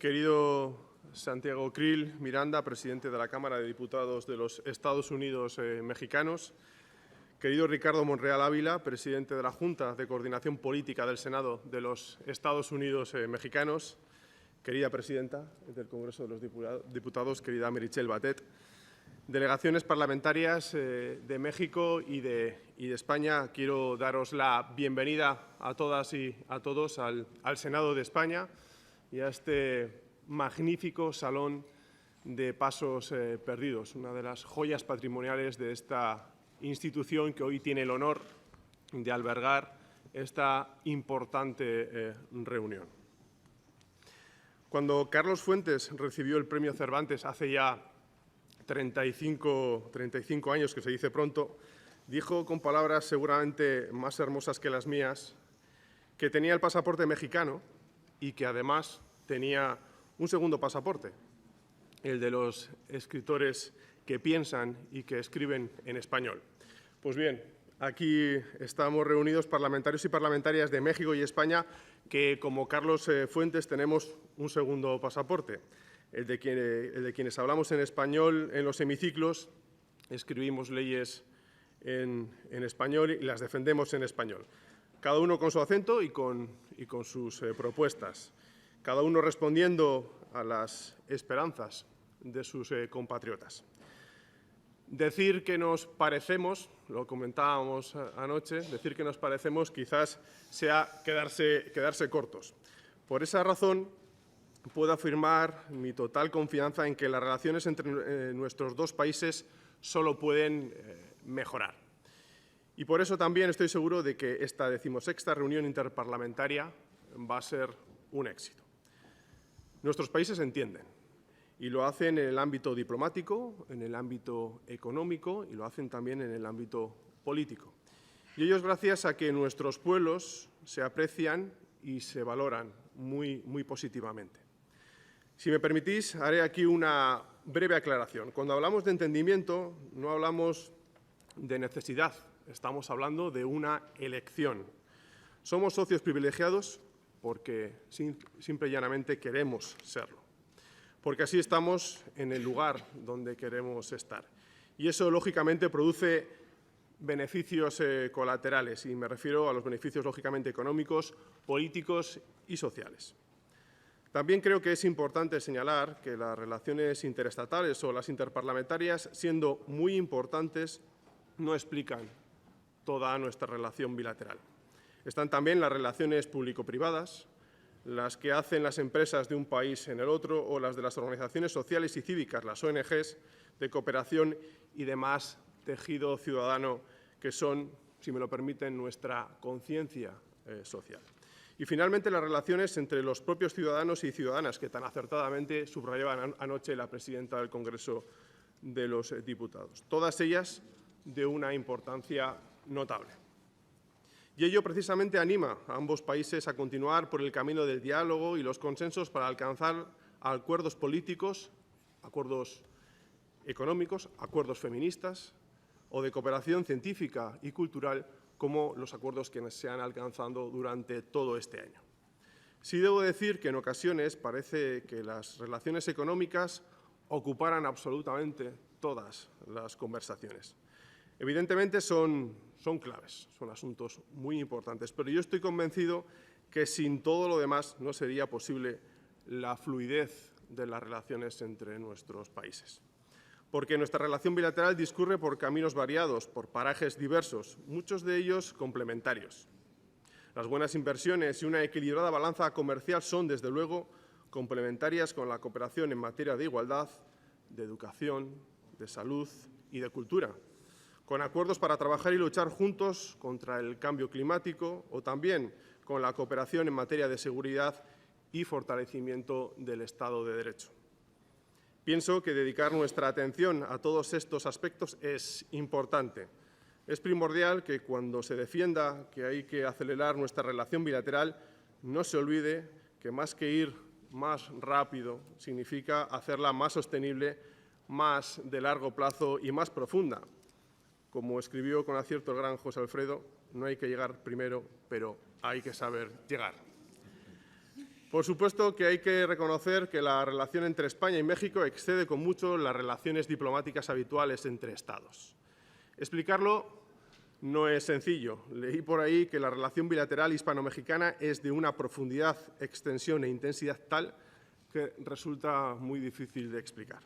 Querido Santiago Cril Miranda, presidente de la Cámara de Diputados de los Estados Unidos mexicanos. Querido Ricardo Monreal Ávila, presidente de la Junta de Coordinación Política del Senado de los Estados Unidos mexicanos. Querida presidenta del Congreso de los Diputados, querida Meritxell Batet. Delegaciones parlamentarias de México y de España, quiero daros la bienvenida a todas y a todos al Senado de España y a este magnífico salón de pasos perdidos, una de las joyas patrimoniales de esta institución que hoy tiene el honor de albergar esta importante reunión. Cuando Carlos Fuentes recibió el Premio Cervantes hace ya 35 años, que se dice pronto, dijo con palabras seguramente más hermosas que las mías que tenía el pasaporte mexicano y que además tenía un segundo pasaporte, el de los escritores que piensan y que escriben en español. Pues bien, aquí estamos reunidos parlamentarios y parlamentarias de México y España que, como Carlos Fuentes, tenemos un segundo pasaporte, el de quienes hablamos en español en los hemiciclos, escribimos leyes en español y las defendemos en español, cada uno con su acento y con sus propuestas, cada uno respondiendo a las esperanzas de sus compatriotas. Decir que nos parecemos, lo comentábamos anoche, decir que nos parecemos quizás sea quedarse cortos. Por esa razón, puedo afirmar mi total confianza en que las relaciones entre nuestros dos países solo pueden mejorar. Y por eso también estoy seguro de que esta 16ª reunión interparlamentaria va a ser un éxito. Nuestros países se entienden y lo hacen en el ámbito diplomático, en el ámbito económico y lo hacen también en el ámbito político. Y ello es gracias a que nuestros pueblos se aprecian y se valoran muy positivamente. Si me permitís, haré aquí una breve aclaración. Cuando hablamos de entendimiento, no hablamos de necesidad, estamos hablando de una elección. Somos socios privilegiados porque simple y llanamente queremos serlo, porque así estamos en el lugar donde queremos estar. Y eso, lógicamente, produce beneficios colaterales, y me refiero a los beneficios, lógicamente, económicos, políticos y sociales. También creo que es importante señalar que las relaciones interestatales o las interparlamentarias, siendo muy importantes, no explican toda nuestra relación bilateral. Están también las relaciones público-privadas, las que hacen las empresas de un país en el otro o las de las organizaciones sociales y cívicas, las ONGs, de cooperación y demás tejido ciudadano que son, si me lo permiten, nuestra conciencia social. Y finalmente las relaciones entre los propios ciudadanos y ciudadanas que tan acertadamente subrayaba anoche la presidenta del Congreso de los Diputados. Todas ellas de una importancia notable. Y ello precisamente anima a ambos países a continuar por el camino del diálogo y los consensos para alcanzar acuerdos políticos, acuerdos económicos, acuerdos feministas o de cooperación científica y cultural, como los acuerdos que se han alcanzado durante todo este año. Sí debo decir que en ocasiones parece que las relaciones económicas ocuparan absolutamente todas las conversaciones. Evidentemente son claves, son asuntos muy importantes, pero yo estoy convencido que sin todo lo demás no sería posible la fluidez de las relaciones entre nuestros países. Porque nuestra relación bilateral discurre por caminos variados, por parajes diversos, muchos de ellos complementarios. Las buenas inversiones y una equilibrada balanza comercial son, desde luego, complementarias con la cooperación en materia de igualdad, de educación, de salud y de cultura, con acuerdos para trabajar y luchar juntos contra el cambio climático o también con la cooperación en materia de seguridad y fortalecimiento del Estado de Derecho. Pienso que dedicar nuestra atención a todos estos aspectos es importante. Es primordial que cuando se defienda que hay que acelerar nuestra relación bilateral, no se olvide que más que ir más rápido significa hacerla más sostenible, más de largo plazo y más profunda. Como escribió con acierto el gran José Alfredo, no hay que llegar primero, pero hay que saber llegar. Por supuesto que hay que reconocer que la relación entre España y México excede con mucho las relaciones diplomáticas habituales entre Estados. Explicarlo no es sencillo. Leí por ahí que la relación bilateral hispano-mexicana es de una profundidad, extensión e intensidad tal que resulta muy difícil de explicar.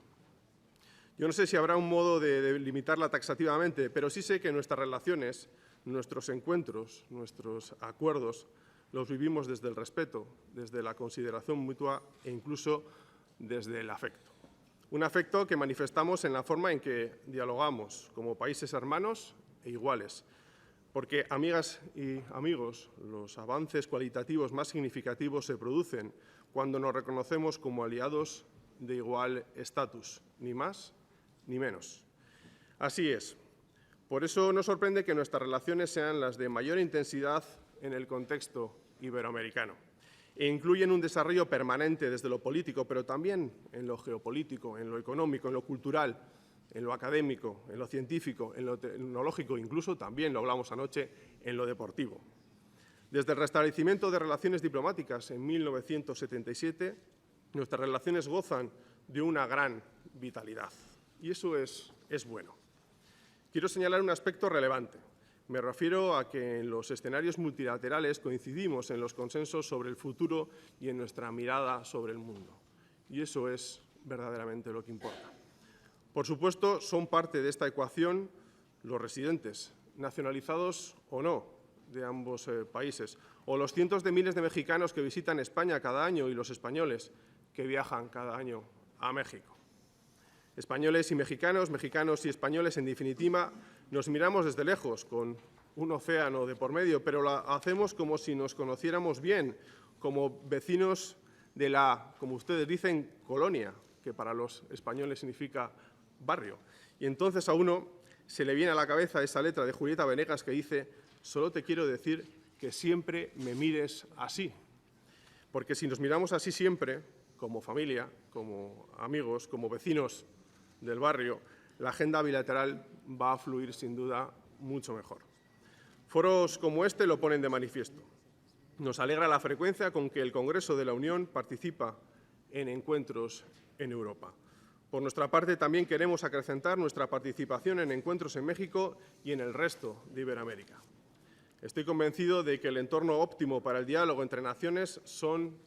Yo no sé si habrá un modo de limitarla taxativamente, pero sí sé que nuestras relaciones, nuestros encuentros, nuestros acuerdos, los vivimos desde el respeto, desde la consideración mutua e incluso desde el afecto. Un afecto que manifestamos en la forma en que dialogamos como países hermanos e iguales, porque, amigas y amigos, los avances cualitativos más significativos se producen cuando nos reconocemos como aliados de igual estatus, ni más ni menos. Así es. Por eso no sorprende que nuestras relaciones sean las de mayor intensidad en el contexto iberoamericano e incluyen un desarrollo permanente desde lo político, pero también en lo geopolítico, en lo económico, en lo cultural, en lo académico, en lo científico, en lo tecnológico, incluso también, lo hablamos anoche, en lo deportivo. Desde el restablecimiento de relaciones diplomáticas en 1977, nuestras relaciones gozan de una gran vitalidad y eso es bueno. Quiero señalar un aspecto relevante. Me refiero a que en los escenarios multilaterales coincidimos en los consensos sobre el futuro y en nuestra mirada sobre el mundo. Y eso es verdaderamente lo que importa. Por supuesto, son parte de esta ecuación los residentes, nacionalizados o no, de ambos países, o los cientos de miles de mexicanos que visitan España cada año y los españoles que viajan cada año a México. Españoles y mexicanos, mexicanos y españoles, en definitiva, nos miramos desde lejos, con un océano de por medio, pero lo hacemos como si nos conociéramos bien, como vecinos de la, como ustedes dicen, colonia, que para los españoles significa barrio. Y entonces a uno se le viene a la cabeza esa letra de Julieta Venegas que dice: solo te quiero decir que siempre me mires así. Porque si nos miramos así siempre, como familia, como amigos, como vecinos del barrio, la agenda bilateral va a fluir sin duda mucho mejor. Foros como este lo ponen de manifiesto. Nos alegra la frecuencia con que el Congreso de la Unión participa en encuentros en Europa. Por nuestra parte, también queremos acrecentar nuestra participación en encuentros en México y en el resto de Iberoamérica. Estoy convencido de que el entorno óptimo para el diálogo entre naciones son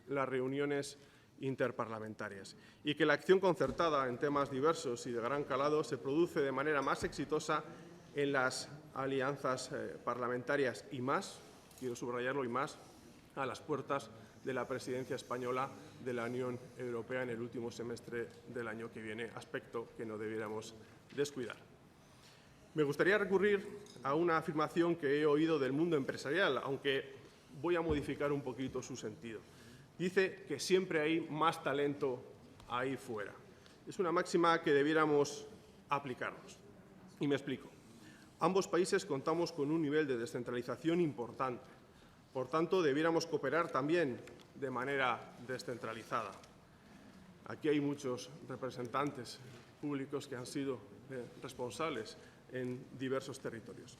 las reuniones interparlamentarias y que la acción concertada en temas diversos y de gran calado se produce de manera más exitosa en las alianzas parlamentarias y más, quiero subrayarlo, y más a las puertas de la presidencia española de la Unión Europea en el último semestre del año que viene, aspecto que no debiéramos descuidar. Me gustaría recurrir a una afirmación que he oído del mundo empresarial, aunque voy a modificar un poquito su sentido. Dice que siempre hay más talento ahí fuera. Es una máxima que debiéramos aplicarnos. Y me explico. Ambos países contamos con un nivel de descentralización importante. Por tanto, debiéramos cooperar también de manera descentralizada. Aquí hay muchos representantes públicos que han sido responsables en diversos territorios.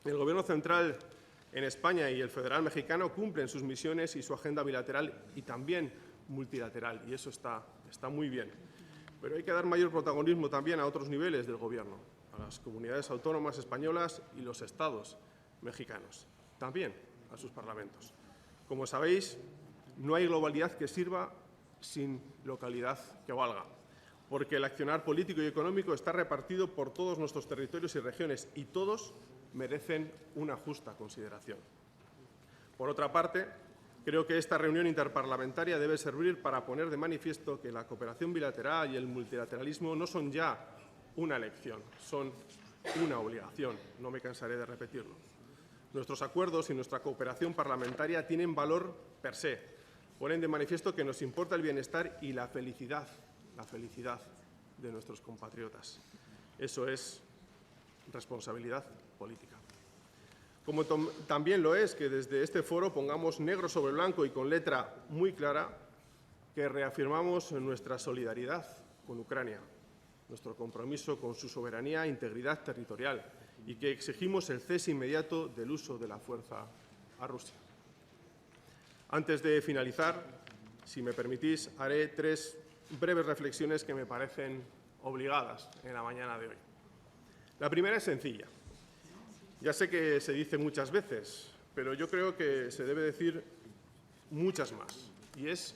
El Gobierno central en España y el federal mexicano cumplen sus misiones y su agenda bilateral y también multilateral, y eso está muy bien. Pero hay que dar mayor protagonismo también a otros niveles del Gobierno, a las comunidades autónomas españolas y los estados mexicanos, también a sus parlamentos. Como sabéis, no hay globalidad que sirva sin localidad que valga, porque el accionar político y económico está repartido por todos nuestros territorios y regiones y todos merecen una justa consideración. Por otra parte, creo que esta reunión interparlamentaria debe servir para poner de manifiesto que la cooperación bilateral y el multilateralismo no son ya una elección, son una obligación. No me cansaré de repetirlo. Nuestros acuerdos y nuestra cooperación parlamentaria tienen valor per se. Ponen de manifiesto que nos importa el bienestar y la felicidad de nuestros compatriotas. Eso es responsabilidad política. Como también lo es que desde este foro pongamos negro sobre blanco y con letra muy clara que reafirmamos nuestra solidaridad con Ucrania, nuestro compromiso con su soberanía e integridad territorial y que exigimos el cese inmediato del uso de la fuerza a Rusia. Antes de finalizar, Si me permitís, haré 3 breves reflexiones que me parecen obligadas en la mañana de hoy. La primera es sencilla. Ya sé que se dice muchas veces, pero yo creo que se debe decir muchas más, y es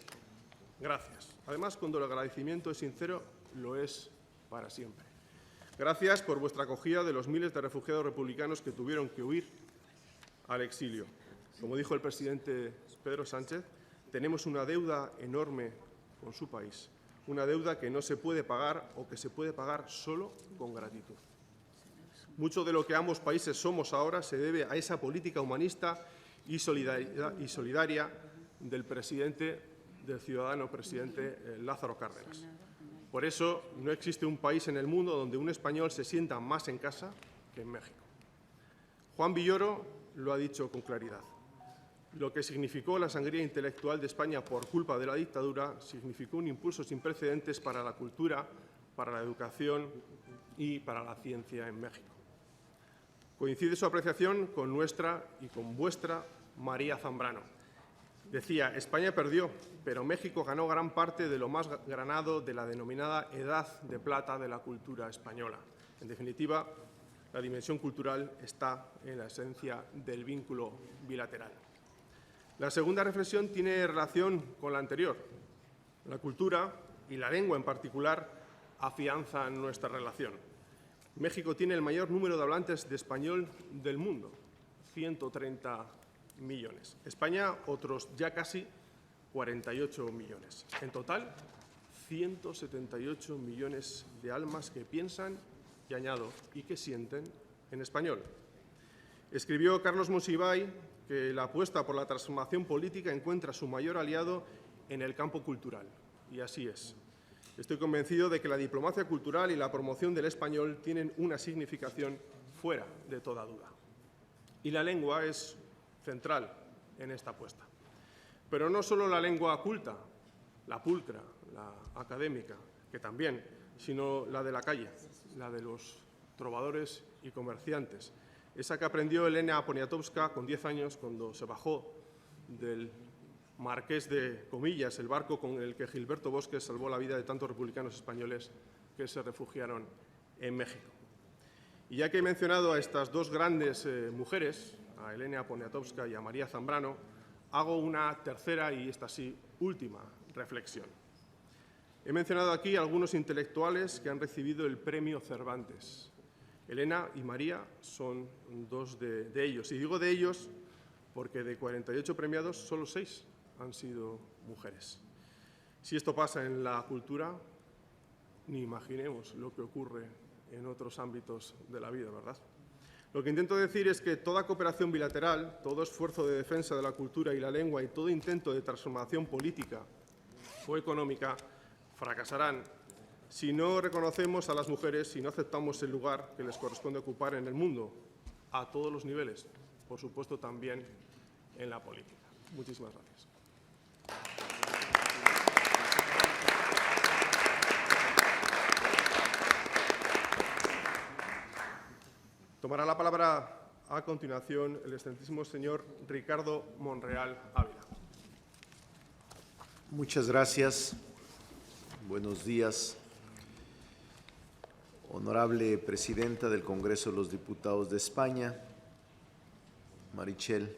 gracias. Además, cuando el agradecimiento es sincero, lo es para siempre. Gracias por vuestra acogida de los miles de refugiados republicanos que tuvieron que huir al exilio. Como dijo el presidente Pedro Sánchez, tenemos una deuda enorme con su país, una deuda que no se puede pagar o que se puede pagar solo con gratitud. Mucho de lo que ambos países somos ahora se debe a esa política humanista y solidaria del ciudadano presidente Lázaro Cárdenas. Por eso no existe un país en el mundo donde un español se sienta más en casa que en México. Juan Villoro lo ha dicho con claridad. Lo que significó la sangría intelectual de España por culpa de la dictadura significó un impulso sin precedentes para la cultura, para la educación y para la ciencia en México. Coincide su apreciación con nuestra y con vuestra María Zambrano. Decía, España perdió, pero México ganó gran parte de lo más granado de la denominada Edad de Plata de la cultura española. En definitiva, la dimensión cultural está en la esencia del vínculo bilateral. La segunda reflexión tiene relación con la anterior. La cultura, y la lengua en particular, afianzan nuestra relación. México tiene el mayor número de hablantes de español del mundo, 130 millones. España, otros ya casi 48 millones. En total, 178 millones de almas que piensan, y añado, y que sienten en español. Escribió Carlos Monsiváis que la apuesta por la transformación política encuentra su mayor aliado en el campo cultural, y así es. Estoy convencido de que la diplomacia cultural y la promoción del español tienen una significación fuera de toda duda. Y la lengua es central en esta apuesta. Pero no solo la lengua culta, la pulcra, la académica, que también, sino la de la calle, la de los trovadores y comerciantes. Esa que aprendió Elena Poniatowska con 10 años cuando se bajó del Marqués de Comillas, el barco con el que Gilberto Bosques salvó la vida de tantos republicanos españoles que se refugiaron en México. Y ya que he mencionado a estas dos grandes mujeres, a Elena Poniatowska y a María Zambrano, hago una tercera y esta sí última reflexión. He mencionado aquí a algunos intelectuales que han recibido el premio Cervantes. Elena y María son dos de ellos. Y digo de ellos porque de 48 premiados, solo 6 han sido mujeres. Si esto pasa en la cultura, ni imaginemos lo que ocurre en otros ámbitos de la vida, ¿verdad? Lo que intento decir es que toda cooperación bilateral, todo esfuerzo de defensa de la cultura y la lengua y todo intento de transformación política o económica fracasarán si no reconocemos a las mujeres, si no aceptamos el lugar que les corresponde ocupar en el mundo, a todos los niveles, por supuesto también en la política. Muchísimas gracias. Tomará la palabra a continuación el excelentísimo señor Ricardo Monreal Ávila. Muchas gracias. Buenos días. Honorable Presidenta del Congreso de los Diputados de España, Meritxell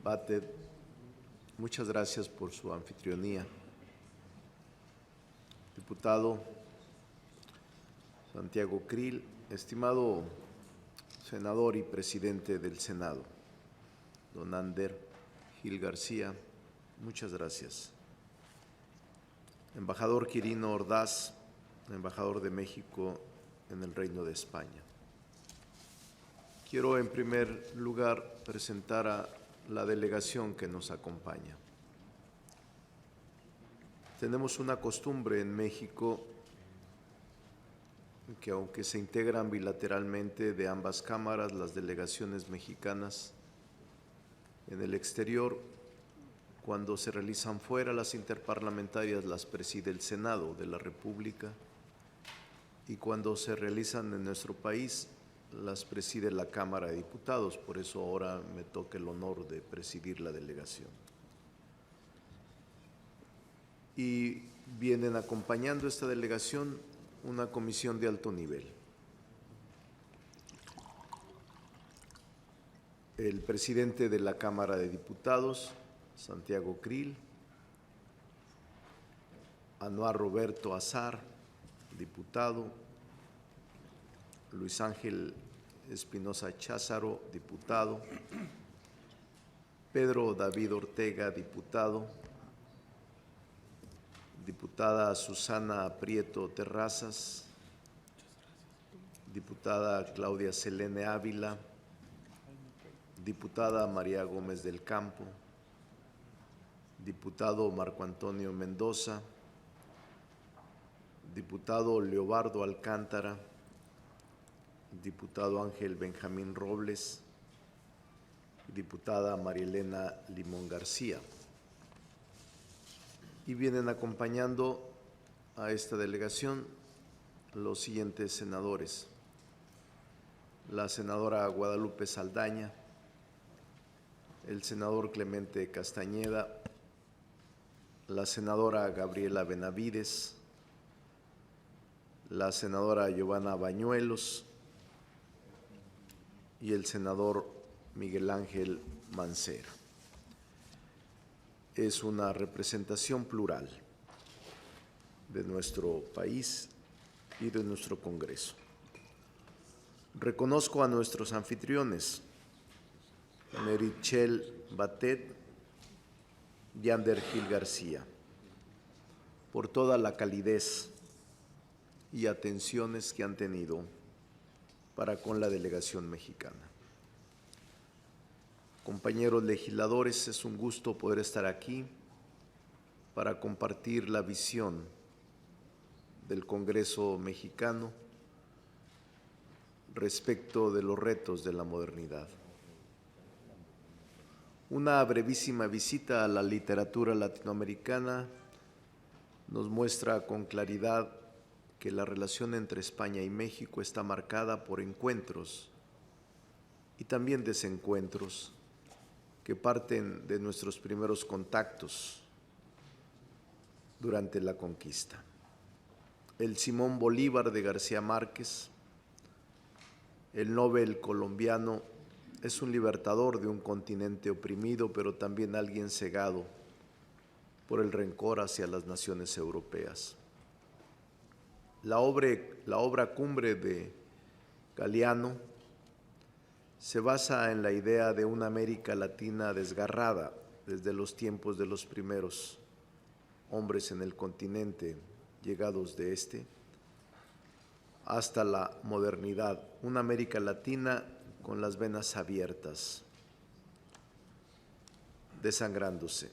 Batet, muchas gracias por su anfitrionía. Diputado Santiago Krill, estimado senador y presidente del Senado, don Ander Gil García, muchas gracias. Embajador Quirino Ordaz, embajador de México en el Reino de España. Quiero en primer lugar presentar a la delegación que nos acompaña. Tenemos una costumbre en México que, aunque se integran bilateralmente de ambas cámaras, las delegaciones mexicanas en el exterior, cuando se realizan fuera, las interparlamentarias las preside el Senado de la República, y cuando se realizan en nuestro país las preside la Cámara de Diputados. Por eso ahora me toca el honor de presidir la delegación. y vienen acompañando esta delegación una comisión de alto nivel. El presidente de la Cámara de Diputados, Santiago Krill, Anuar Roberto Azar, diputado, Luis Ángel Espinosa Cházaro, diputado, Pedro David Ortega, diputado, diputada Susana Prieto Terrazas, diputada Claudia Selene Ávila, diputada María Gómez del Campo, diputado Marco Antonio Mendoza, diputado Leobardo Alcántara, diputado Ángel Benjamín Robles, diputada Marielena Limón García. Y vienen acompañando a esta delegación los siguientes senadores: la senadora Guadalupe Saldaña, el senador Clemente Castañeda, la senadora Gabriela Benavides, la senadora Giovanna Bañuelos y el senador Miguel Ángel Mancera. Es una representación plural de nuestro país y de nuestro Congreso. Reconozco a nuestros anfitriones, Merichel Batet y Ander Gil García, por toda la calidez y atenciones que han tenido para con la delegación mexicana. Compañeros legisladores, es un gusto poder estar aquí para compartir la visión del Congreso mexicano respecto de los retos de la modernidad. Una brevísima visita a la literatura latinoamericana nos muestra con claridad que la relación entre España y México está marcada por encuentros y también desencuentros que parten de nuestros primeros contactos durante la conquista. El Simón Bolívar de García Márquez, el Nobel colombiano, es un libertador de un continente oprimido, pero también alguien cegado por el rencor hacia las naciones europeas. La obra cumbre de Galeano se basa en la idea de una América Latina desgarrada desde los tiempos de los primeros hombres en el continente llegados de este hasta la modernidad, una América Latina con las venas abiertas, desangrándose.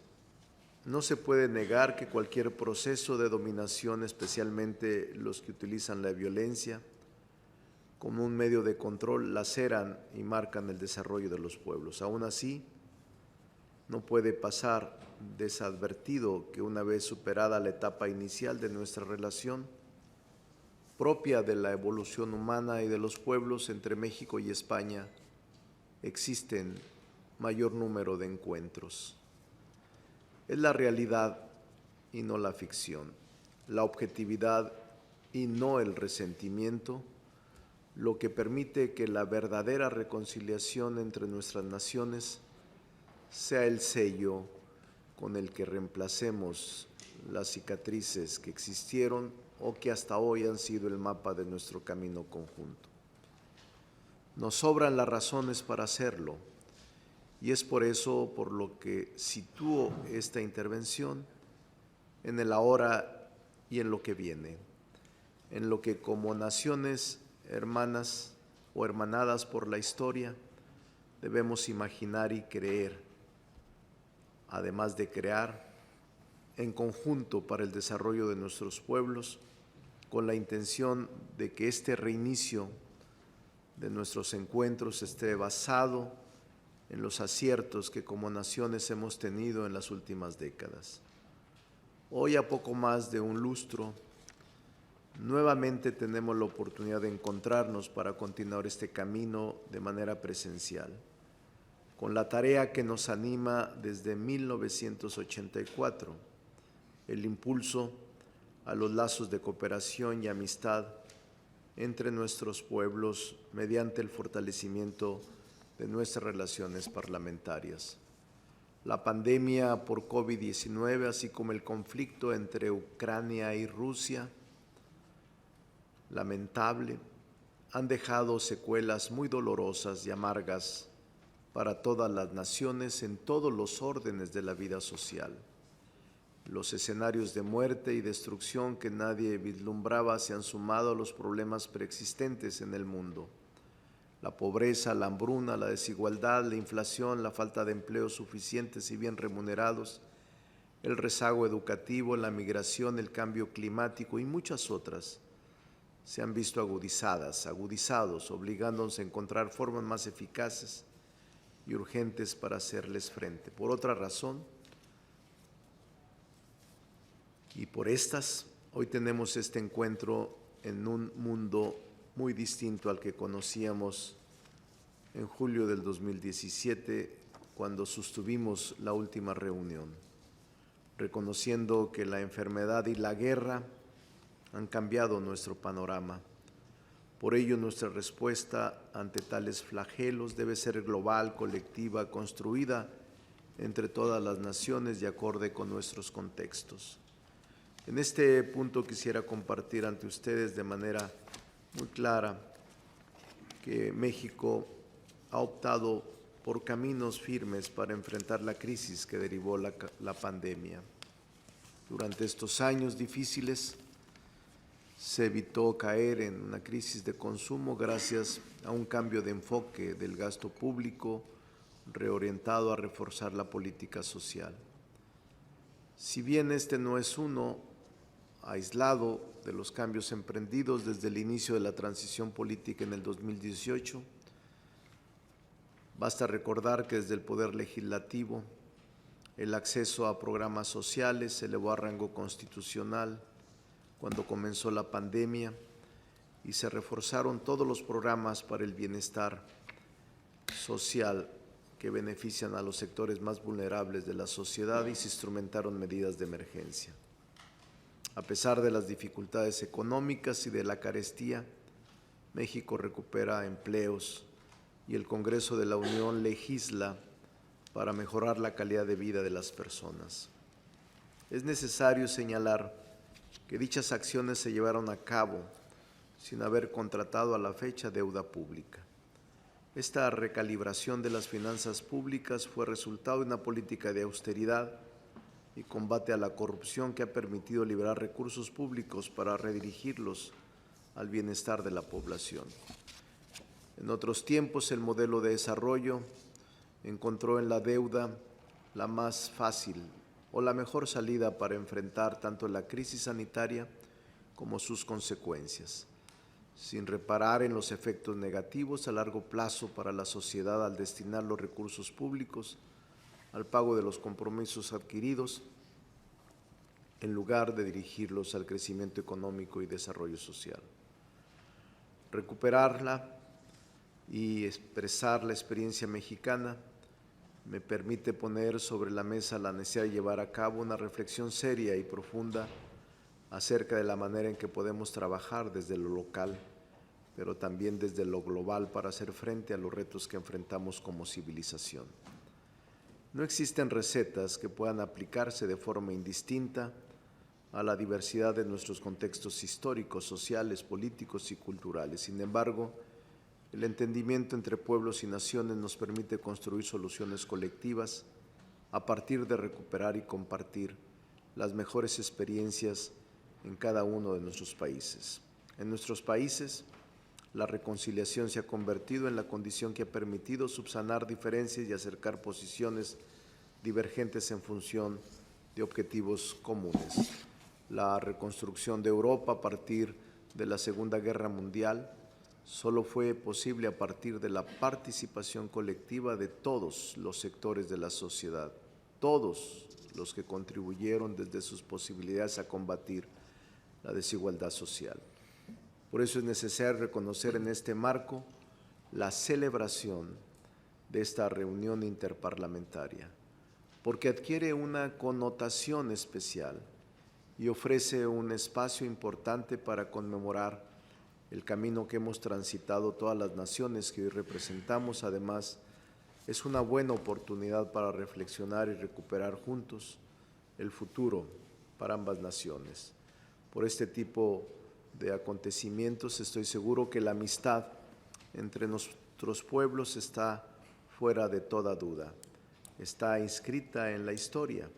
No se puede negar que cualquier proceso de dominación, especialmente los que utilizan la violencia como un medio de control, laceran y marcan el desarrollo de los pueblos. Aún así, no puede pasar desadvertido que una vez superada la etapa inicial de nuestra relación, propia de la evolución humana y de los pueblos entre México y España, existen mayor número de encuentros. Es la realidad y no la ficción, la objetividad y no el resentimiento, lo que permite que la verdadera reconciliación entre nuestras naciones sea el sello con el que reemplacemos las cicatrices que existieron o que hasta hoy han sido el mapa de nuestro camino conjunto. Nos sobran las razones para hacerlo, y es por eso por lo que sitúo esta intervención en el ahora y en lo que viene, en lo que como naciones hermanas o hermanadas por la historia debemos imaginar y creer, además de crear en conjunto para el desarrollo de nuestros pueblos, con la intención de que este reinicio de nuestros encuentros esté basado en los aciertos que como naciones hemos tenido en las últimas décadas. Hoy, a poco más de un lustro, nuevamente tenemos la oportunidad de encontrarnos para continuar este camino de manera presencial, con la tarea que nos anima desde 1984, el impulso a los lazos de cooperación y amistad entre nuestros pueblos mediante el fortalecimiento de nuestras relaciones parlamentarias. La pandemia por COVID-19, así como el conflicto entre Ucrania y Rusia, lamentable, han dejado secuelas muy dolorosas y amargas para todas las naciones en todos los órdenes de la vida social. Los escenarios de muerte y destrucción que nadie vislumbraba se han sumado a los problemas preexistentes en el mundo. La pobreza, la hambruna, la desigualdad, la inflación, la falta de empleos suficientes y bien remunerados, el rezago educativo, la migración, el cambio climático y muchas otras se han visto agudizados, obligándonos a encontrar formas más eficaces y urgentes para hacerles frente. Por otra razón, y por estas, hoy tenemos este encuentro en un mundo muy distinto al que conocíamos en julio del 2017, cuando sostuvimos la última reunión, reconociendo que la enfermedad y la guerra han cambiado nuestro panorama. Por ello, nuestra respuesta ante tales flagelos debe ser global, colectiva, construida entre todas las naciones y acorde con nuestros contextos. En este punto quisiera compartir ante ustedes de manera muy clara que México ha optado por caminos firmes para enfrentar la crisis que derivó la pandemia. Durante estos años difíciles se evitó caer en una crisis de consumo gracias a un cambio de enfoque del gasto público reorientado a reforzar la política social. Si bien este no es uno aislado de los cambios emprendidos desde el inicio de la transición política en el 2018, basta recordar que desde el Poder Legislativo el acceso a programas sociales se elevó a rango constitucional cuando comenzó la pandemia y se reforzaron todos los programas para el bienestar social que benefician a los sectores más vulnerables de la sociedad y se instrumentaron medidas de emergencia. A pesar de las dificultades económicas y de la carestía, México recupera empleos y el Congreso de la Unión legisla para mejorar la calidad de vida de las personas. Es necesario señalar que dichas acciones se llevaron a cabo sin haber contratado a la fecha deuda pública. Esta recalibración de las finanzas públicas fue resultado de una política de austeridad y combate a la corrupción que ha permitido liberar recursos públicos para redirigirlos al bienestar de la población. En otros tiempos, el modelo de desarrollo encontró en la deuda la más fácil o la mejor salida para enfrentar tanto la crisis sanitaria como sus consecuencias, sin reparar en los efectos negativos a largo plazo para la sociedad al destinar los recursos públicos al pago de los compromisos adquiridos, en lugar de dirigirlos al crecimiento económico y desarrollo social. Recuperarla y expresar la experiencia mexicana me permite poner sobre la mesa la necesidad de llevar a cabo una reflexión seria y profunda acerca de la manera en que podemos trabajar desde lo local, pero también desde lo global para hacer frente a los retos que enfrentamos como civilización. No existen recetas que puedan aplicarse de forma indistinta a la diversidad de nuestros contextos históricos, sociales, políticos y culturales. Sin embargo, el entendimiento entre pueblos y naciones nos permite construir soluciones colectivas a partir de recuperar y compartir las mejores experiencias en cada uno de nuestros países. En nuestros países, la reconciliación se ha convertido en la condición que ha permitido subsanar diferencias y acercar posiciones divergentes en función de objetivos comunes. La reconstrucción de Europa a partir de la Segunda Guerra Mundial solo fue posible a partir de la participación colectiva de todos los sectores de la sociedad, todos los que contribuyeron desde sus posibilidades a combatir la desigualdad social. Por eso es necesario reconocer en este marco la celebración de esta reunión interparlamentaria, porque adquiere una connotación especial y ofrece un espacio importante para conmemorar el camino que hemos transitado todas las naciones que hoy representamos. Además, es una buena oportunidad para reflexionar y recuperar juntos el futuro para ambas naciones. Por este tipo de acontecimientos estoy seguro que la amistad entre nuestros pueblos está fuera de toda duda, está inscrita en la historia,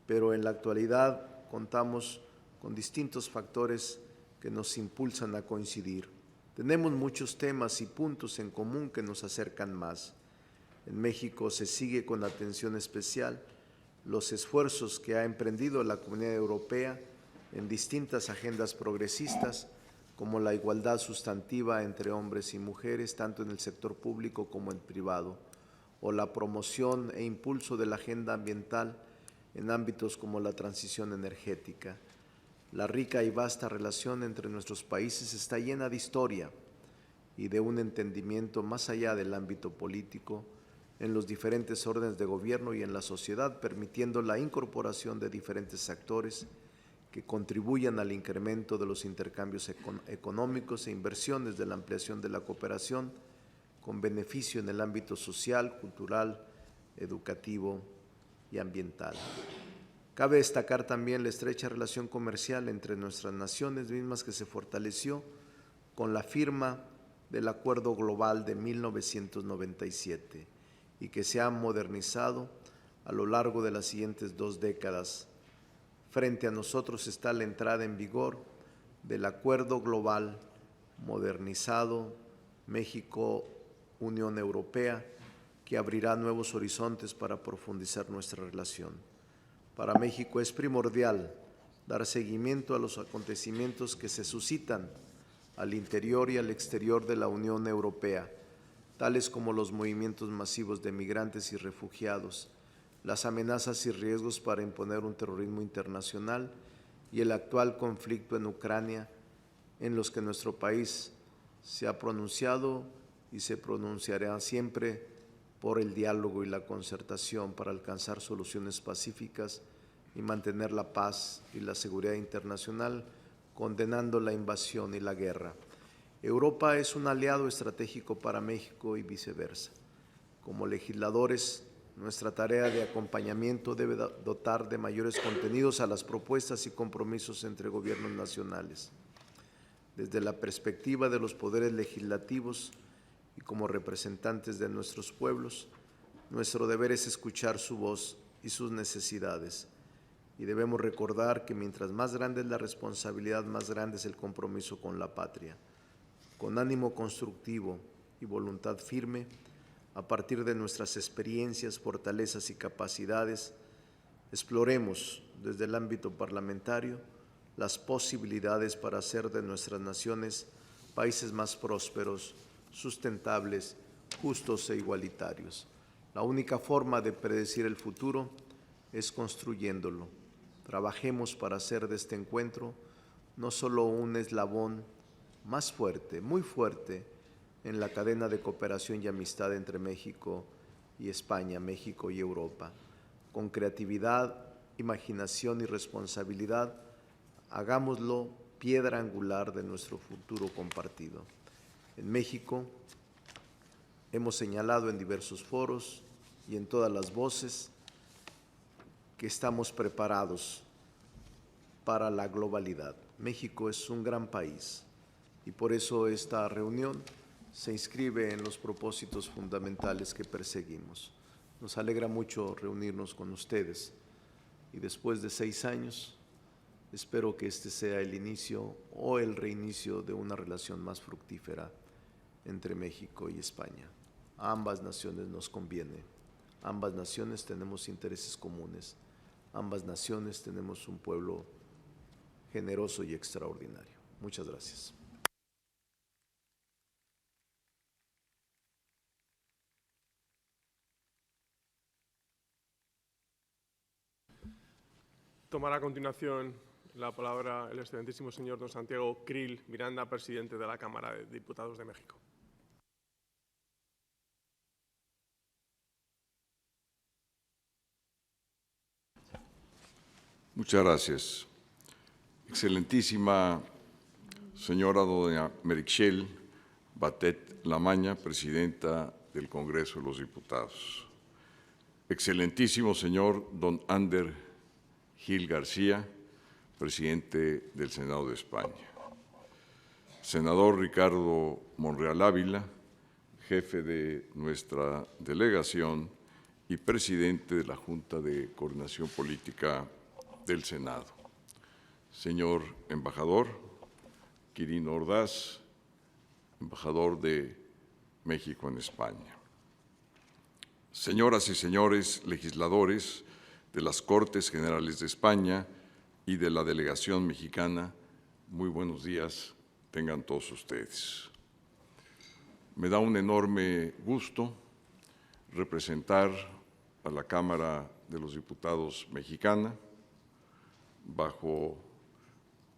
pero en la actualidad contamos con distintos factores que nos impulsan a coincidir. Tenemos muchos temas y puntos en común que nos acercan más. En México se sigue con atención especial los esfuerzos que ha emprendido la Comunidad Europea en distintas agendas progresistas, como la igualdad sustantiva entre hombres y mujeres, tanto en el sector público como en el privado, o la promoción e impulso de la agenda ambiental en ámbitos como la transición energética. La rica y vasta relación entre nuestros países está llena de historia y de un entendimiento más allá del ámbito político en los diferentes órdenes de gobierno y en la sociedad, permitiendo la incorporación de diferentes actores que contribuyan al incremento de los intercambios económicos e inversiones, de la ampliación de la cooperación con beneficio en el ámbito social, cultural, educativo y ambiental. Cabe destacar también la estrecha relación comercial entre nuestras naciones, mismas que se fortaleció con la firma del Acuerdo Global de 1997 y que se ha modernizado a lo largo de las siguientes 2 décadas. Frente a nosotros está la entrada en vigor del Acuerdo Global modernizado México-Unión Europea, que abrirá nuevos horizontes para profundizar nuestra relación. Para México es primordial dar seguimiento a los acontecimientos que se suscitan al interior y al exterior de la Unión Europea, tales como los movimientos masivos de migrantes y refugiados, las amenazas y riesgos para imponer un terrorismo internacional y el actual conflicto en Ucrania, en los que nuestro país se ha pronunciado y se pronunciará siempre por el diálogo y la concertación para alcanzar soluciones pacíficas y mantener la paz y la seguridad internacional, condenando la invasión y la guerra. Europa es un aliado estratégico para México y viceversa. Como legisladores, nuestra tarea de acompañamiento debe dotar de mayores contenidos a las propuestas y compromisos entre gobiernos nacionales. Desde la perspectiva de los poderes legislativos y como representantes de nuestros pueblos, nuestro deber es escuchar su voz y sus necesidades. Y debemos recordar que mientras más grande es la responsabilidad, más grande es el compromiso con la patria. Con ánimo constructivo y voluntad firme, a partir de nuestras experiencias, fortalezas y capacidades, exploremos desde el ámbito parlamentario las posibilidades para hacer de nuestras naciones países más prósperos, sustentables, justos e igualitarios. La única forma de predecir el futuro es construyéndolo. Trabajemos para hacer de este encuentro no solo un eslabón más fuerte, muy fuerte, en la cadena de cooperación y amistad entre México y España, México y Europa. Con creatividad, imaginación y responsabilidad, hagámoslo piedra angular de nuestro futuro compartido. En México hemos señalado en diversos foros y en todas las voces que estamos preparados para la globalidad. México es un gran país y por eso esta reunión se inscribe en los propósitos fundamentales que perseguimos. Nos alegra mucho reunirnos con ustedes y después de 6 años espero que este sea el inicio o el reinicio de una relación más fructífera entre México y España. A ambas naciones nos conviene, ambas naciones tenemos intereses comunes, ambas naciones tenemos un pueblo generoso y extraordinario. Muchas gracias. Tomará a continuación la palabra el excelentísimo señor don Santiago Krill Miranda, presidente de la Cámara de Diputados de México. Muchas gracias. Excelentísima señora doña Meritxell Batet Lamaña, presidenta del Congreso de los Diputados. Excelentísimo señor don Ander Gil García, presidente del Senado de España. Senador Ricardo Monreal Ávila, jefe de nuestra delegación y presidente de la Junta de Coordinación Política del Senado. Señor embajador Quirino Ordaz, embajador de México en España. Señoras y señores legisladores de las Cortes Generales de España y de la delegación mexicana, muy buenos días tengan todos ustedes. Me da un enorme gusto representar a la Cámara de los Diputados mexicana bajo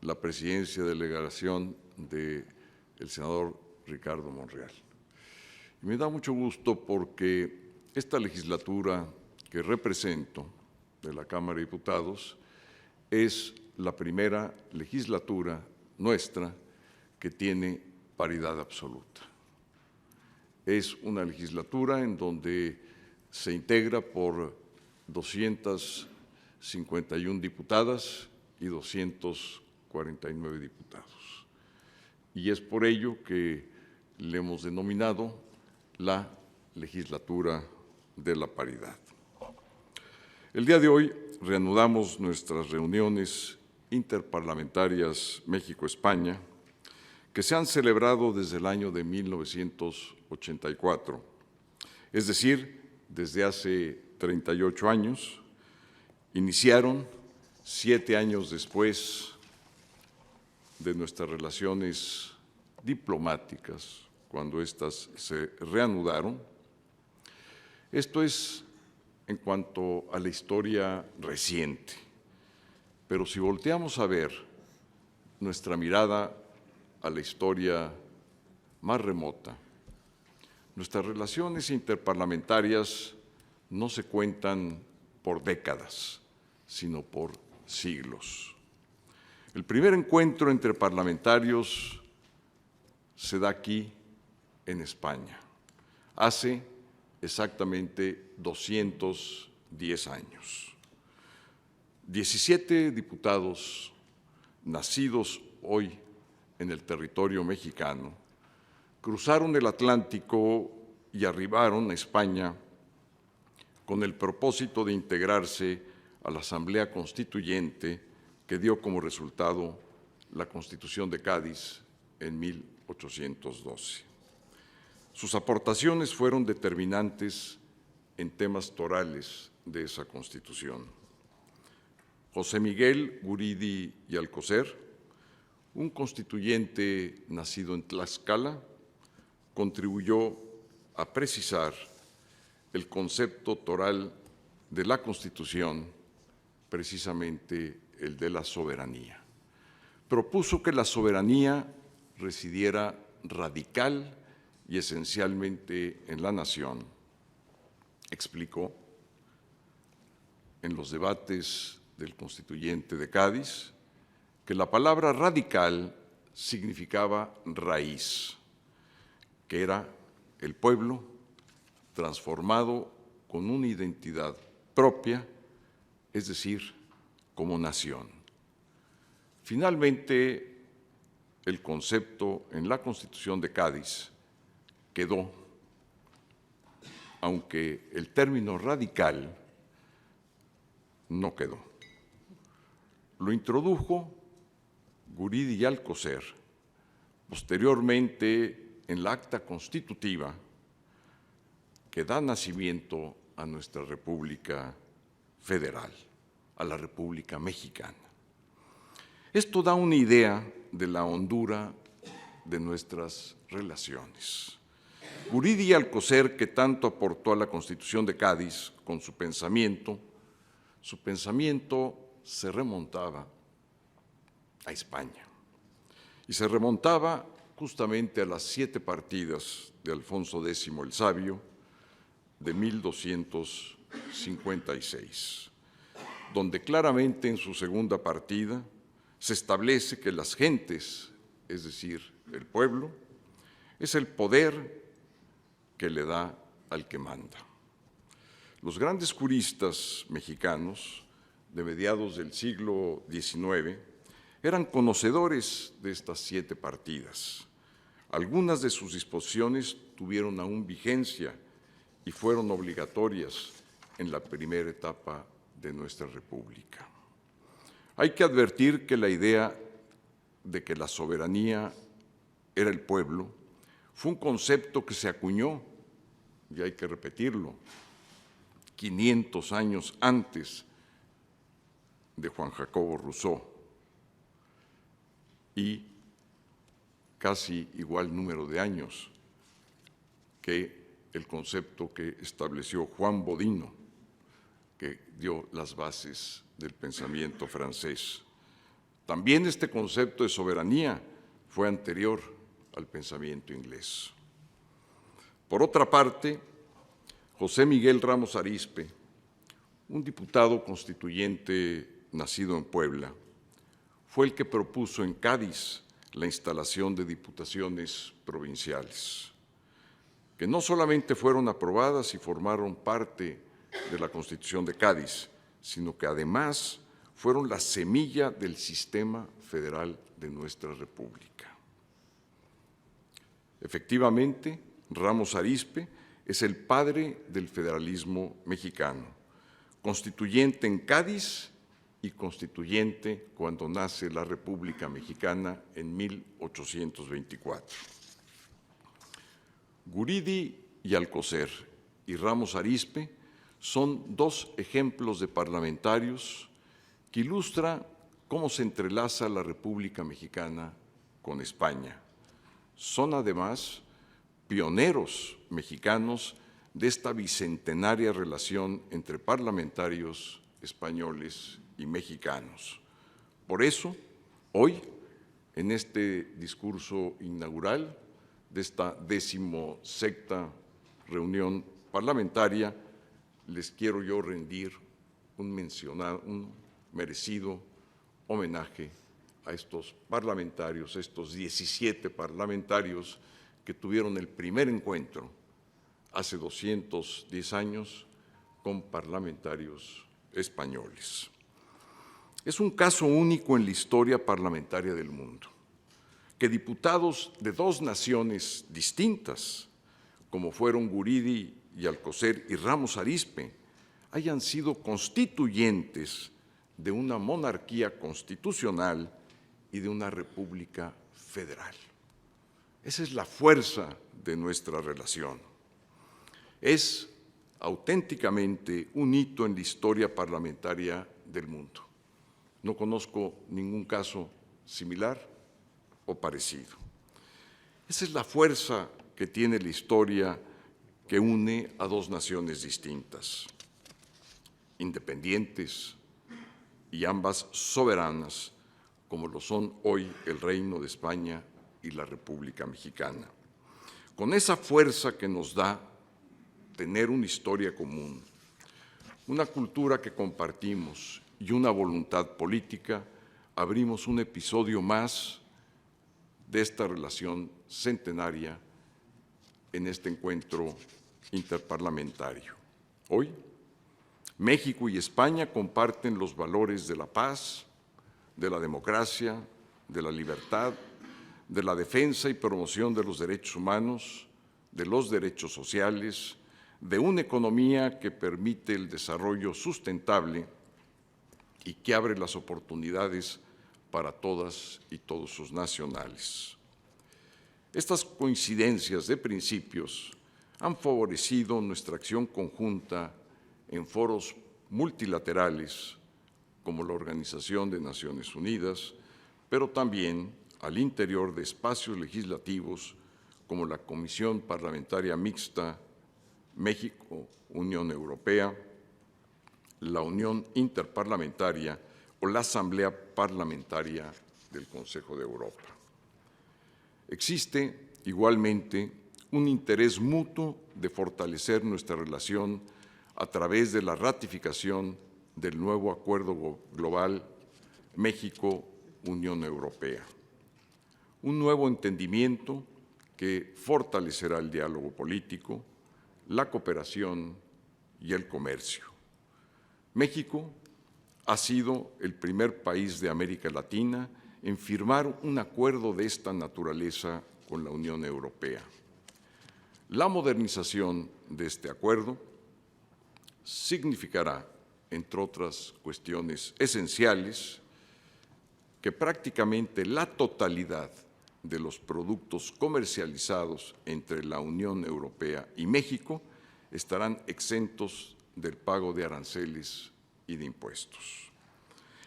la presidencia de delegación del senador Ricardo Monreal. Y me da mucho gusto porque esta legislatura que represento de la Cámara de Diputados es la primera legislatura nuestra que tiene paridad absoluta. Es una legislatura en donde se integra por 251 diputadas y 249 diputados. Y es por ello que le hemos denominado la legislatura de la paridad. El día de hoy reanudamos nuestras reuniones interparlamentarias México-España, que se han celebrado desde el año de 1984, es decir, desde hace 38 años, iniciaron 7 años después de nuestras relaciones diplomáticas, cuando éstas se reanudaron. Esto es en cuanto a la historia reciente, pero si volteamos a ver nuestra mirada a la historia más remota, nuestras relaciones interparlamentarias no se cuentan por décadas, sino por siglos. El primer encuentro entre parlamentarios se da aquí en España, hace exactamente 210 años. 17 diputados nacidos hoy en el territorio mexicano cruzaron el Atlántico y arribaron a España con el propósito de integrarse a la Asamblea Constituyente que dio como resultado la Constitución de Cádiz en 1812. Sus aportaciones fueron determinantes en temas torales de esa Constitución. José Miguel Guridi y Alcocer, un constituyente nacido en Tlaxcala, contribuyó a precisar el concepto toral de la Constitución, precisamente el de la soberanía. Propuso que la soberanía residiera radical y esencialmente en la nación. Explicó en los debates del Constituyente de Cádiz que la palabra radical significaba raíz, que era el pueblo transformado con una identidad propia, es decir, como nación. Finalmente, el concepto en la Constitución de Cádiz quedó, aunque el término radical no quedó. Lo introdujo Guridi y Alcocer, posteriormente en la acta constitutiva que da nacimiento a nuestra República Federal, a la República Mexicana. Esto da una idea de la hondura de nuestras relaciones. Guridi y Alcocer, que tanto aportó a la Constitución de Cádiz con su pensamiento se remontaba a España y se remontaba justamente a las 7 partidas de Alfonso X el Sabio de 1256, donde claramente en su segunda partida se establece que las gentes, es decir, el pueblo, es el poder que le da al que manda. Los grandes juristas mexicanos de mediados del siglo XIX eran conocedores de estas 7 partidas. Algunas de sus disposiciones tuvieron aún vigencia y fueron obligatorias en la primera etapa de nuestra República. Hay que advertir que la idea de que la soberanía era el pueblo fue un concepto que se acuñó, y hay que repetirlo, 500 años antes de Juan Jacobo Rousseau y casi igual número de años que el concepto que estableció Juan Bodino, que dio las bases del pensamiento francés. También este concepto de soberanía fue anterior al pensamiento inglés. Por otra parte, José Miguel Ramos Arizpe, un diputado constituyente nacido en Puebla, fue el que propuso en Cádiz la instalación de diputaciones provinciales, que no solamente fueron aprobadas y formaron parte de la Constitución de Cádiz, sino que además fueron la semilla del sistema federal de nuestra República. Efectivamente, Ramos Arizpe es el padre del federalismo mexicano, constituyente en Cádiz y constituyente cuando nace la República Mexicana en 1824. Guridi y Alcocer y Ramos Arizpe son 2 ejemplos de parlamentarios que ilustran cómo se entrelaza la República Mexicana con España. Son además pioneros mexicanos de esta bicentenaria relación entre parlamentarios españoles y mexicanos. Por eso, hoy, en este discurso inaugural de esta 16ª reunión parlamentaria, les quiero yo rendir un merecido homenaje a estos parlamentarios, estos 17 parlamentarios que tuvieron el primer encuentro hace 210 años con parlamentarios españoles. Es un caso único en la historia parlamentaria del mundo, que diputados de 2 naciones distintas, como fueron Guridi y Alcocer y Ramos Arizpe, hayan sido constituyentes de una monarquía constitucional y de una república federal. Esa es la fuerza de nuestra relación. Es auténticamente un hito en la historia parlamentaria del mundo. No conozco ningún caso similar o parecido. Esa es la fuerza que tiene la historia que une a 2 naciones distintas, independientes y ambas soberanas, como lo son hoy el Reino de España y la República Mexicana. Con esa fuerza que nos da tener una historia común, una cultura que compartimos y una voluntad política, abrimos un episodio más de esta relación centenaria en este encuentro interparlamentario. Hoy, México y España comparten los valores de la paz, de la democracia, de la libertad, de la defensa y promoción de los derechos humanos, de los derechos sociales, de una economía que permite el desarrollo sustentable y que abre las oportunidades para todas y todos sus nacionales. Estas coincidencias de principios han favorecido nuestra acción conjunta en foros multilaterales como la Organización de Naciones Unidas, pero también al interior de espacios legislativos como la Comisión Parlamentaria Mixta México-Unión Europea, la Unión Interparlamentaria o la Asamblea Parlamentaria del Consejo de Europa. Existe igualmente un interés mutuo de fortalecer nuestra relación a través de la ratificación del nuevo Acuerdo Global México, Unión Europea. Un nuevo entendimiento que fortalecerá el diálogo político, la cooperación y el comercio. México ha sido el primer país de América Latina en firmar un acuerdo de esta naturaleza con la Unión Europea. La modernización de este acuerdo significará, entre otras cuestiones esenciales, que prácticamente la totalidad de los productos comercializados entre la Unión Europea y México estarán exentos del pago de aranceles y de impuestos.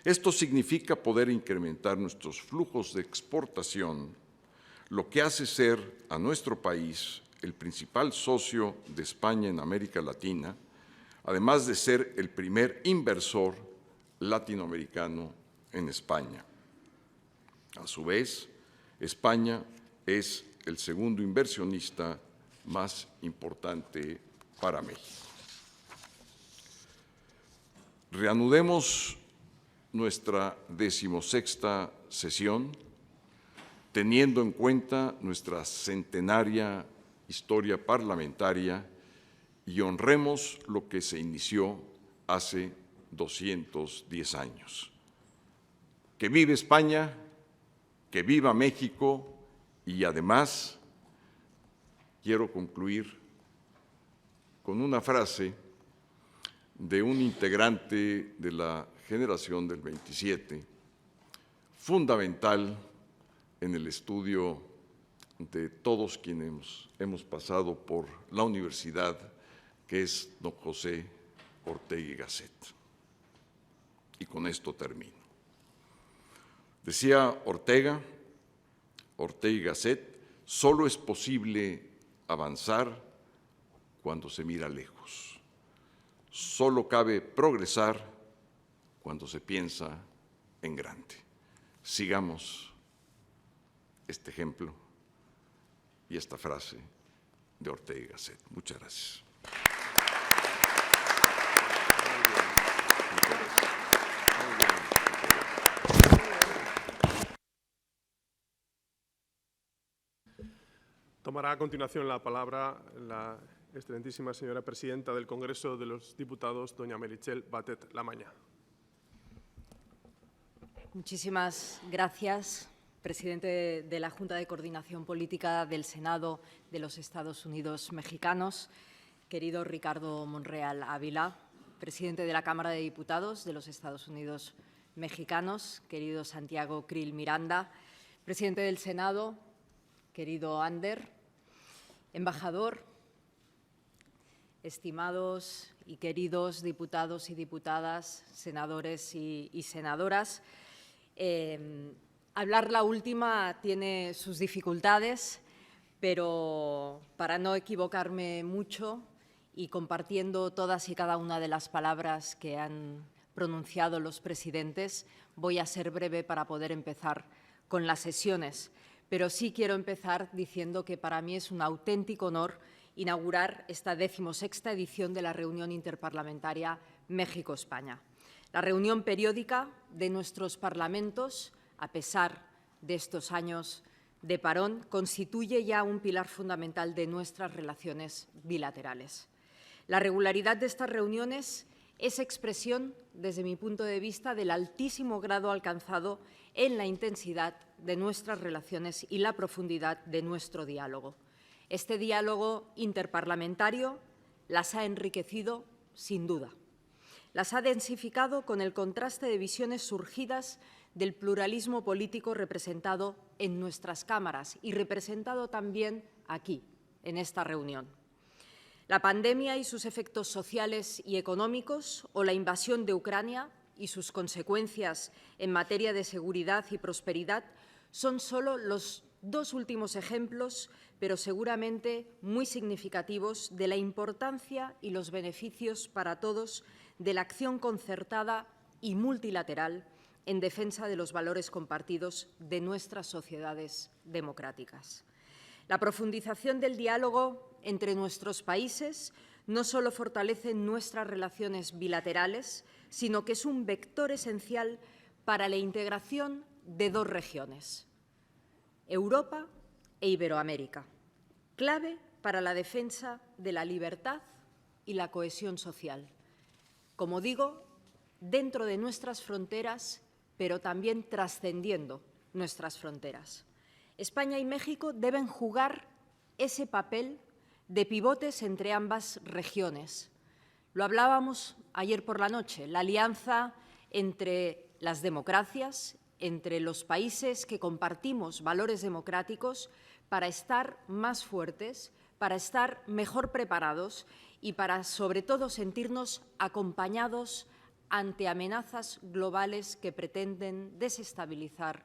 Esto significa poder incrementar nuestros flujos de exportación, lo que hace ser a nuestro país el principal socio de España en América Latina, además de ser el primer inversor latinoamericano en España. A su vez, España es el segundo inversionista más importante para México. Reanudemos nuestra 16ª sesión, teniendo en cuenta nuestra centenaria historia parlamentaria y honremos lo que se inició hace 210 años. ¡Que vive España! ¡Que viva México! Y además, quiero concluir con una frase de un integrante de la generación del 27, fundamental en el estudio de todos quienes hemos pasado por la universidad, que es don José Ortega y Gasset. Y con esto termino. Decía Ortega y Gasset, solo es posible avanzar cuando se mira lejos. Solo cabe progresar cuando se piensa en grande. Sigamos este ejemplo y esta frase de Ortega y Gasset. Muchas gracias. Tomará a continuación la palabra la excelentísima señora presidenta del Congreso de los Diputados, doña Meritxell Batet-Lamaña. Muchísimas gracias, presidente de la Junta de Coordinación Política del Senado de los Estados Unidos Mexicanos, querido Ricardo Monreal Ávila, presidente de la Cámara de Diputados de los Estados Unidos Mexicanos, querido Santiago Krill Miranda, presidente del Senado, querido Ander, embajador, estimados y queridos diputados y diputadas, senadores y senadoras. Hablar la última tiene sus dificultades, pero para no equivocarme mucho y compartiendo todas y cada una de las palabras que han pronunciado los presidentes, voy a ser breve para poder empezar con las sesiones. Pero sí quiero empezar diciendo que para mí es un auténtico honor inaugurar esta 16ª edición de la reunión interparlamentaria México-España. La reunión periódica de nuestros parlamentos, a pesar de estos años de parón, constituye ya un pilar fundamental de nuestras relaciones bilaterales. La regularidad de estas reuniones es expresión, desde mi punto de vista, del altísimo grado alcanzado en la intensidad de nuestras relaciones y la profundidad de nuestro diálogo. Este diálogo interparlamentario las ha enriquecido sin duda. Las ha densificado con el contraste de visiones surgidas del pluralismo político representado en nuestras cámaras y representado también aquí, en esta reunión. La pandemia y sus efectos sociales y económicos o la invasión de Ucrania y sus consecuencias en materia de seguridad y prosperidad son solo los dos últimos ejemplos, pero seguramente muy significativos, de la importancia y los beneficios para todos de la acción concertada y multilateral en defensa de los valores compartidos de nuestras sociedades democráticas. La profundización del diálogo entre nuestros países no solo fortalece nuestras relaciones bilaterales, sino que es un vector esencial para la integración de dos regiones, Europa e Iberoamérica, clave para la defensa de la libertad y la cohesión social. Como digo, dentro de nuestras fronteras, pero también trascendiendo nuestras fronteras. España y México deben jugar ese papel de pivotes entre ambas regiones. Lo hablábamos ayer por la noche, la alianza entre las democracias, entre los países que compartimos valores democráticos, para estar más fuertes, para estar mejor preparados y para, sobre todo, sentirnos acompañados ante amenazas globales que pretenden desestabilizar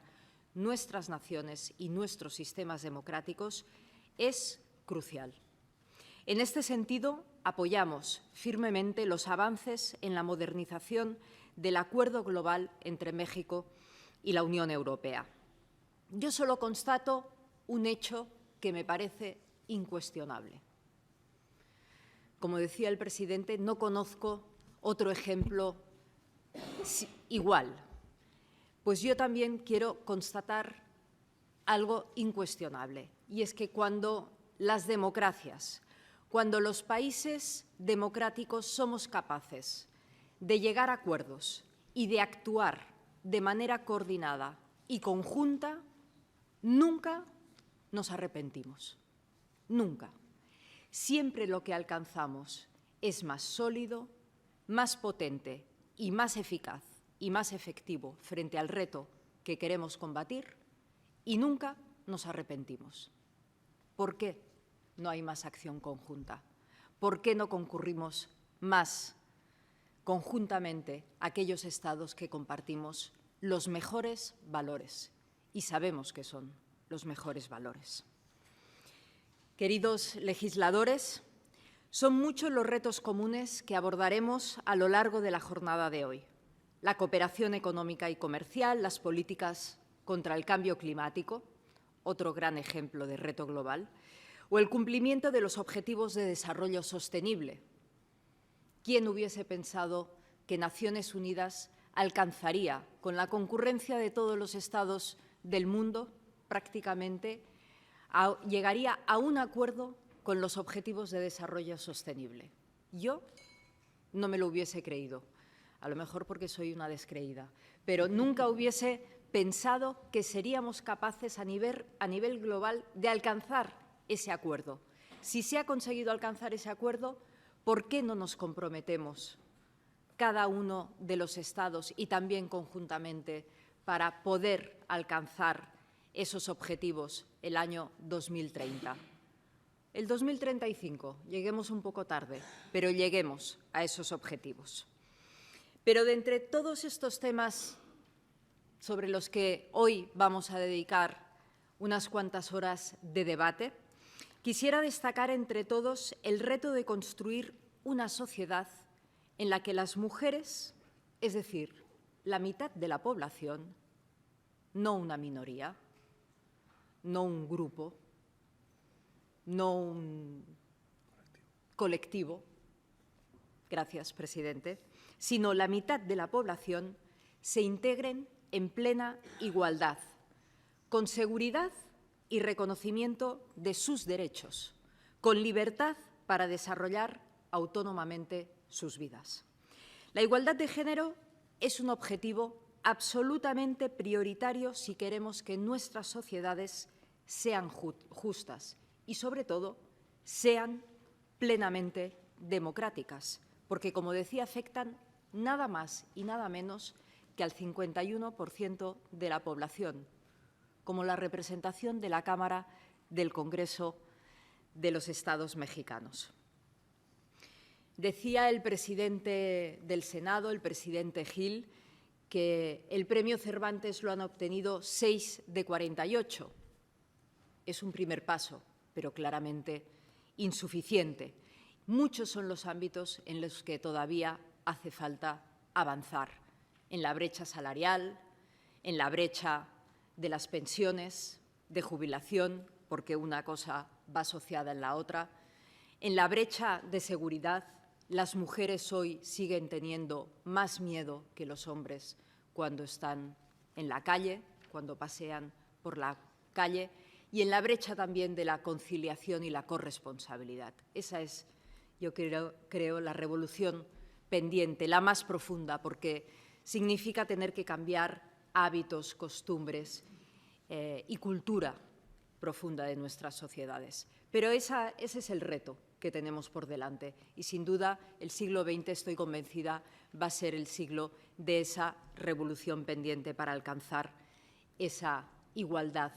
nuestras naciones y nuestros sistemas democráticos, es crucial. En este sentido, apoyamos firmemente los avances en la modernización del acuerdo global entre México y la Unión Europea. Yo solo constato un hecho que me parece incuestionable. Como decía el presidente, no conozco otro ejemplo igual. Pues yo también quiero constatar algo incuestionable, y es que cuando las democracias, cuando los países democráticos somos capaces de llegar a acuerdos y de actuar de manera coordinada y conjunta, nunca nos arrepentimos. Nunca. Siempre lo que alcanzamos es más sólido, más potente y más eficaz y más efectivo frente al reto que queremos combatir, y nunca nos arrepentimos. ¿Por qué no hay más acción conjunta? ¿Por qué no concurrimos más conjuntamente aquellos Estados que compartimos los mejores valores? Y sabemos que son los mejores valores. Queridos legisladores, son muchos los retos comunes que abordaremos a lo largo de la jornada de hoy. La cooperación económica y comercial, las políticas contra el cambio climático, otro gran ejemplo de reto global, o el cumplimiento de los objetivos de desarrollo sostenible. ¿Quién hubiese pensado que Naciones Unidas alcanzaría, con la concurrencia de todos los Estados del mundo, prácticamente, llegaría a un acuerdo con los objetivos de desarrollo sostenible? Yo no me lo hubiese creído, a lo mejor porque soy una descreída, pero nunca hubiese pensado que seríamos capaces a nivel global de alcanzar ese acuerdo. Si se ha conseguido alcanzar ese acuerdo, ¿por qué no nos comprometemos cada uno de los Estados y también conjuntamente para poder alcanzar esos objetivos el año 2030? El 2035, lleguemos un poco tarde, pero lleguemos a esos objetivos. Pero de entre todos estos temas sobre los que hoy vamos a dedicar unas cuantas horas de debate, quisiera destacar entre todos el reto de construir una sociedad en la que las mujeres, es decir, la mitad de la población, no una minoría, no un grupo, no un colectivo, gracias, presidente, sino la mitad de la población, se integren en plena igualdad, con seguridad y reconocimiento de sus derechos, con libertad para desarrollar autónomamente sus vidas. La igualdad de género es un objetivo absolutamente prioritario si queremos que nuestras sociedades sean justas y, sobre todo, sean plenamente democráticas, porque, como decía, afectan nada más y nada menos que al 51% de la población, como la representación de la Cámara del Congreso de los Estados mexicanos. Decía el presidente del Senado, el presidente Gil, que el premio Cervantes lo han obtenido 6 de 48. Es un primer paso, pero claramente insuficiente. Muchos son los ámbitos en los que todavía hace falta avanzar: en la brecha salarial, en la brecha de las pensiones de jubilación, porque una cosa va asociada en la otra, en la brecha de seguridad. Las mujeres hoy siguen teniendo más miedo que los hombres cuando están en la calle, cuando pasean por la calle y en la brecha también de la conciliación y la corresponsabilidad. Esa es, yo creo, la revolución pendiente, la más profunda, porque significa tener que cambiar hábitos, costumbres y cultura profunda de nuestras sociedades. Pero ese es el reto que tenemos por delante y, sin duda, el siglo XX, estoy convencida, va a ser el siglo de esa revolución pendiente para alcanzar esa igualdad.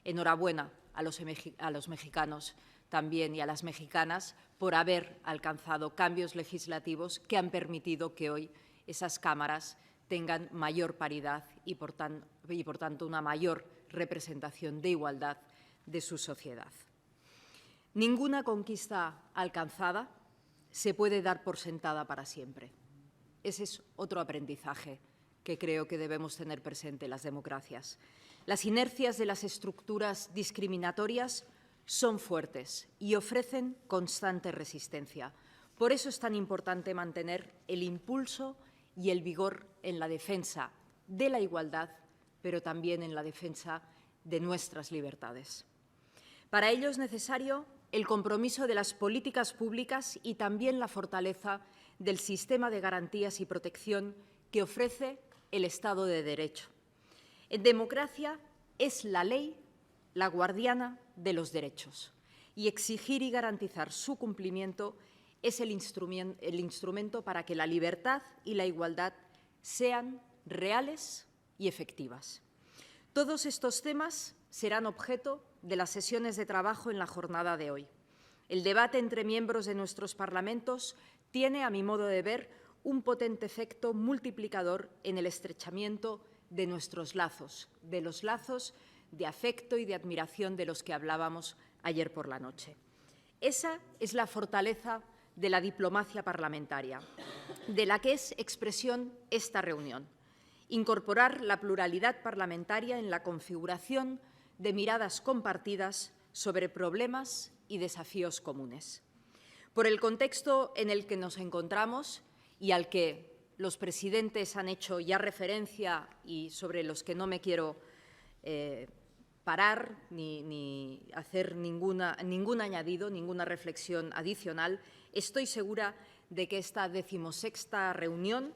Enhorabuena a los mexicanos también y a las mexicanas por haber alcanzado cambios legislativos que han permitido que hoy esas cámaras tengan mayor paridad y, por tanto, una mayor representación de igualdad de su sociedad. Ninguna conquista alcanzada se puede dar por sentada para siempre. Ese es otro aprendizaje que creo que debemos tener presente en las democracias. Las inercias de las estructuras discriminatorias son fuertes y ofrecen constante resistencia. Por eso es tan importante mantener el impulso y el vigor en la defensa de la igualdad, pero también en la defensa de nuestras libertades. Para ello es necesario el compromiso de las políticas públicas y también la fortaleza del sistema de garantías y protección que ofrece el Estado de Derecho. En democracia es la ley la guardiana de los derechos y exigir y garantizar su cumplimiento es el instrumento para que la libertad y la igualdad sean reales y efectivas. Todos estos temas serán objeto de las sesiones de trabajo en la jornada de hoy. El debate entre miembros de nuestros parlamentos tiene, a mi modo de ver, un potente efecto multiplicador en el estrechamiento de nuestros lazos, de los lazos de afecto y de admiración de los que hablábamos ayer por la noche. Esa es la fortaleza de la diplomacia parlamentaria, de la que es expresión esta reunión. Incorporar la pluralidad parlamentaria en la configuración de miradas compartidas sobre problemas y desafíos comunes. Por el contexto en el que nos encontramos y al que los presidentes han hecho ya referencia y sobre los que no me quiero parar ni hacer ningún añadido, ninguna reflexión adicional, estoy segura de que esta 16ª reunión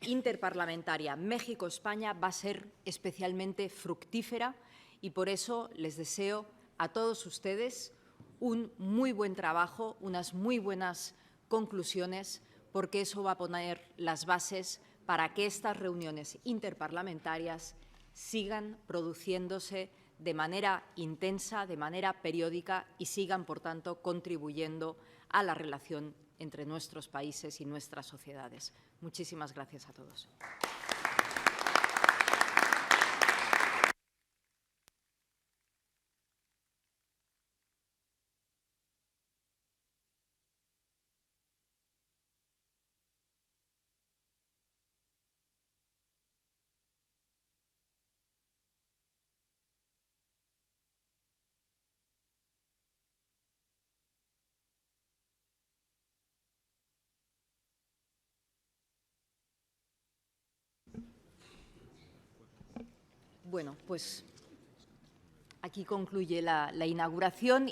interparlamentaria México-España va a ser especialmente fructífera y por eso les deseo a todos ustedes un muy buen trabajo, unas muy buenas conclusiones, porque eso va a poner las bases para que estas reuniones interparlamentarias sigan produciéndose de manera intensa, de manera periódica y sigan, por tanto, contribuyendo a la relación entre nuestros países y nuestras sociedades. Muchísimas gracias a todos. Bueno, pues aquí concluye la inauguración.